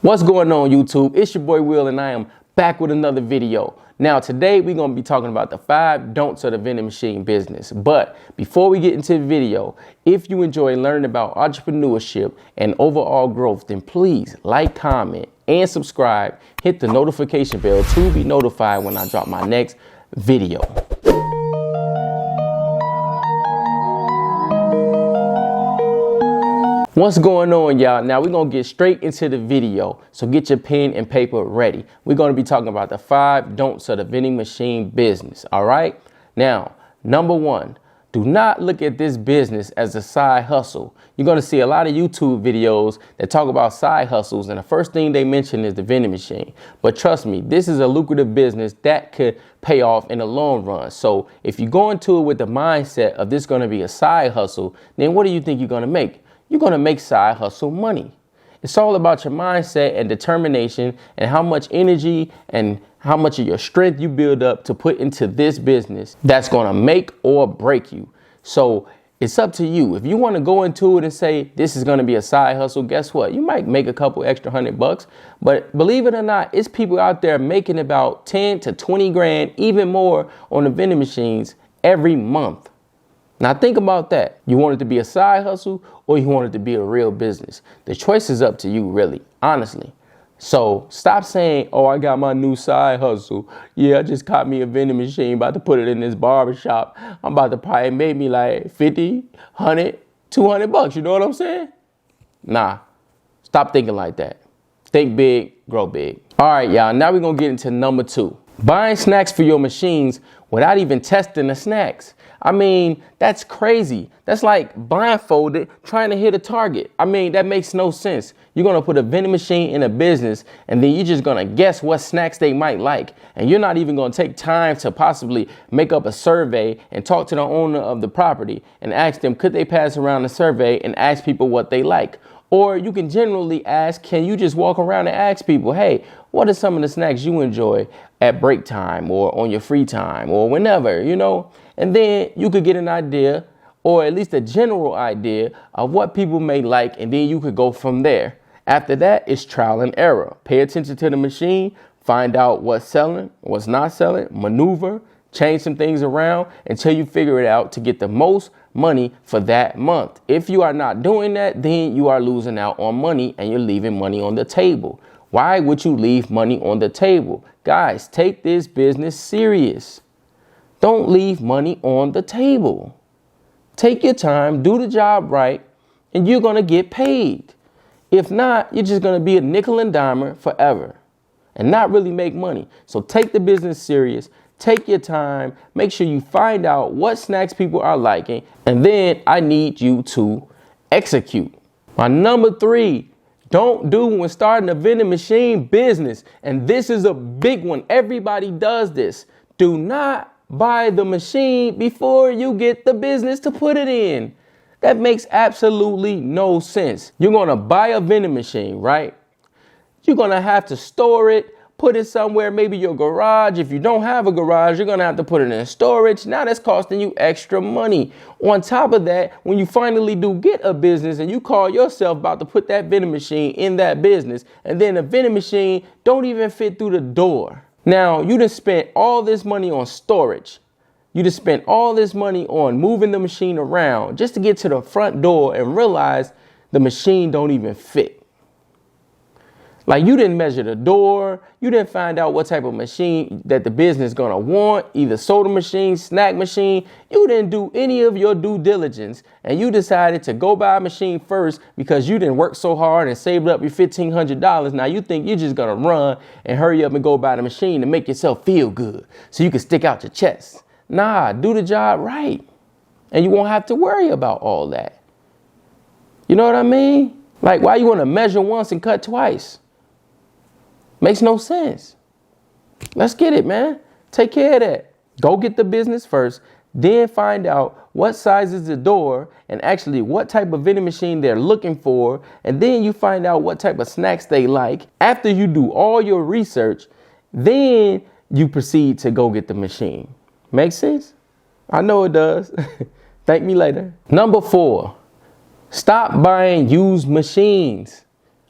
What's going on, YouTube? It's your boy Will, and I am back with another video. Now today we're going to be talking about the 5 don'ts of the vending machine business. But before we get into the video, if you enjoy learning about entrepreneurship and overall growth, then please like, comment, and subscribe. Hit the notification bell to be notified when I drop my next video. What's going on, y'all? Now we're gonna get straight into the video, so get your pen and paper ready. We're gonna be talking about the 5 don'ts of the vending machine business. All right, now number 1, do not look at this business as a side hustle. You're gonna see a lot of YouTube videos that talk about side hustles, and the first thing they mention is the vending machine. But trust me, this is a lucrative business that could pay off in the long run. So if you go into it with the mindset of this gonna be a side hustle, then what do you think you're gonna make? You're going to make side hustle money. It's all about your mindset and determination and how much energy and how much of your strength you build up to put into this business that's going to make or break you. So it's up to you. If you want to go into it and say this is going to be a side hustle, guess what? You might make a couple extra $100, but believe it or not, it's people out there making about 10 to 20 grand, even more on the vending machines every month. Now think about that. You want it to be a side hustle or you want it to be a real business? The choice is up to you, really, honestly. So stop saying, oh, I got my new side hustle. Yeah, I just caught me a vending machine, about to put it in this barber shop. I'm about to probably make me like 50, 100, 200 bucks. You know what I'm saying? Nah, stop thinking like that. Think big, grow big. All right, y'all, now we're gonna get into number 2. Buying snacks for your machines without even testing the snacks. I mean, that's crazy. That's like blindfolded trying to hit a target. I mean, that makes no sense. You're going to put a vending machine in a business and then you're just going to guess what snacks they might like. And you're not even going to take time to possibly make up a survey and talk to the owner of the property and ask them, could they pass around the survey and ask people what they like? Or you can generally ask, can you just walk around and ask people, hey, what are some of the snacks you enjoy at break time or on your free time or whenever, you know? And then you could get an idea, or at least a general idea of what people may like, and then you could go from there. After that, it's trial and error. Pay attention to the machine, find out what's selling, what's not selling, maneuver, change some things around until you figure it out to get the most money for that month. If you are not doing that, then you are losing out on money and you're leaving money on the table. Why would you leave money on the table? Guys, take this business serious. Don't leave money on the table. Take your time, do the job right, and you're going to get paid. If not, you're just going to be a nickel and dimer forever and not really make money. So take the business serious. Take your time. Make sure you find out what snacks people are liking. And then I need you to execute. My number 3, don't do when starting a vending machine business. And this is a big one. Everybody does this. Do not buy the machine before you get the business to put it in. That makes absolutely no sense. You're going to buy a vending machine, right? You're going to have to store it, put it somewhere, maybe your garage. If you don't have a garage, you're going to have to put it in storage. Now that's costing you extra money. On top of that, when you finally do get a business and you call yourself about to put that vending machine in that business, and then the vending machine don't even fit through the door. Now, you done spent all this money on storage. You done spent all this money on moving the machine around just to get to the front door and realize the machine don't even fit. Like, you didn't measure the door. You didn't find out what type of machine that the business is going to want, either soda machine, snack machine. You didn't do any of your due diligence, and you decided to go buy a machine first because you didn't work so hard and saved up your $1,500. Now you think you're just going to run and hurry up and go buy the machine to make yourself feel good so you can stick out your chest. Nah, do the job right, and you won't have to worry about all that. You know what I mean? Like, why you want to measure once and cut twice? Makes no sense. Let's get it, man. Take care of that. Go get the business first, then find out what size is the door and actually what type of vending machine they're looking for. And then you find out what type of snacks they like. After you do all your research, then you proceed to go get the machine. Make sense? I know it does. Thank me later. Number 4, stop buying used machines.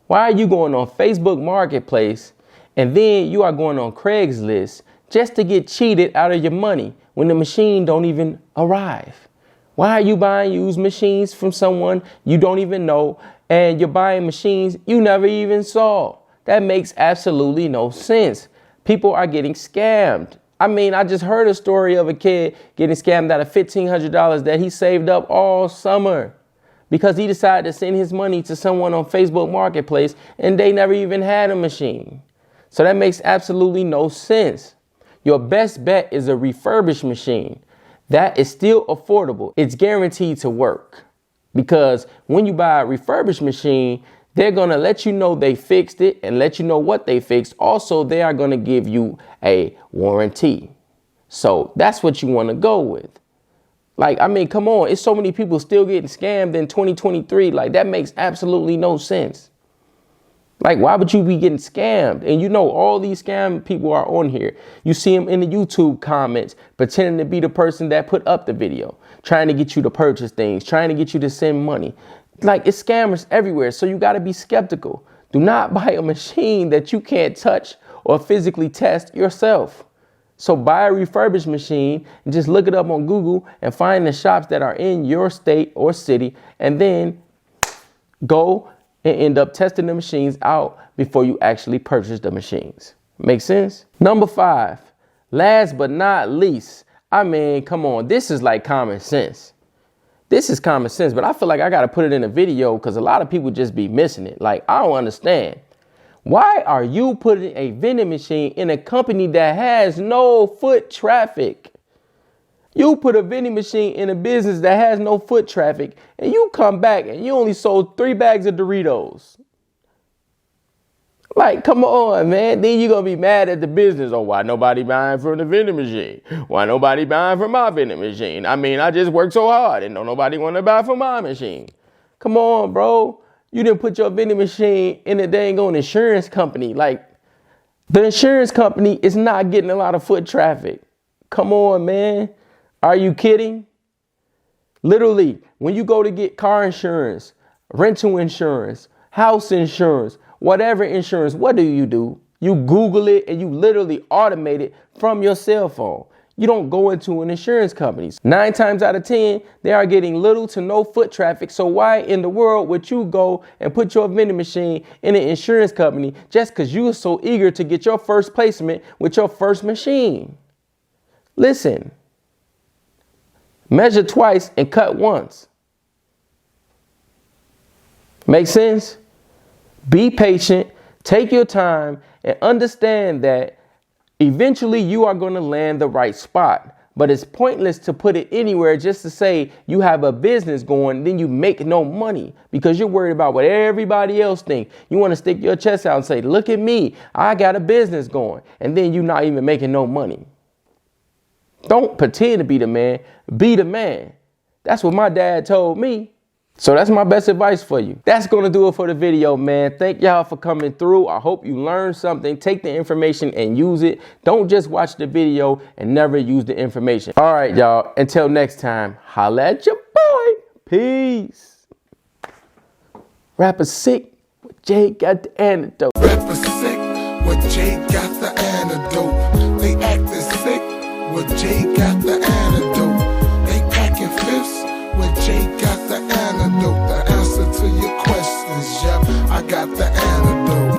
Why are you going on Facebook Marketplace and then you are going on Craigslist just to get cheated out of your money when the machine don't even arrive? Why are you buying used machines from someone you don't even know, and you're buying machines you never even saw? That makes absolutely no sense. People are getting scammed. I mean, I just heard a story of a kid getting scammed out of $1,500 that he saved up all summer because he decided to send his money to someone on Facebook Marketplace and they never even had a machine. So that makes absolutely no sense. Your best bet is a refurbished machine. That is still affordable. It's guaranteed to work because when you buy a refurbished machine, they're going to let you know they fixed it and let you know what they fixed. Also, they are going to give you a warranty. So that's what you want to go with. Like, I mean, come on. It's so many people still getting scammed in 2023. Like, that makes absolutely no sense. Like, why would you be getting scammed? And you know, all these scam people are on here. You see them in the YouTube comments, pretending to be the person that put up the video, trying to get you to purchase things, trying to get you to send money. Like, it's scammers everywhere. So you got to be skeptical. Do not buy a machine that you can't touch or physically test yourself. So buy a refurbished machine and just look it up on Google and find the shops that are in your state or city, and then go and end up testing the machines out before you actually purchase the machines. Make sense? Number 5, last but not least, I mean, come on, this is like common sense. This is common sense, but I feel like I got to put it in a video because a lot of people just be missing it. Like, I don't understand. Why are you putting a vending machine in a company that has no foot traffic? You put a vending machine in a business that has no foot traffic, and you come back and you only sold 3 bags of Doritos. Like, come on, man. Then you're going to be mad at the business. Oh, why nobody buying from the vending machine? Why nobody buying from my vending machine? I mean, I just work so hard and don't nobody want to buy from my machine. Come on, bro. You didn't put your vending machine in a dang on insurance company. Like, the insurance company is not getting a lot of foot traffic. Come on, man. Are you kidding? Literally, when you go to get car insurance, rental insurance, house insurance, whatever insurance, what do? You Google it and you literally automate it from your cell phone. You don't go into an insurance company. 9 times out of 10, they are getting little to no foot traffic. So why in the world would you go and put your vending machine in an insurance company just because you are so eager to get your first placement with your first machine? Listen. Measure twice and cut once. Make sense? Be patient, take your time, and understand that eventually you are going to land the right spot. But it's pointless to put it anywhere just to say you have a business going, then you make no money because you're worried about what everybody else thinks. You want to stick your chest out and say, look at me, I got a business going, and then you're not even making no money. Don't pretend to be the man, be the man. That's what my dad told me. So that's my best advice for you. That's going to do it for the video, man. Thank y'all for coming through. I hope you learned something. Take the information and use it. Don't just watch the video and never use the information. All right, y'all. Until next time, holla at your boy. Peace. Rapper sick, Jay got the antidote. Rapper sick, what Jay got the antidote.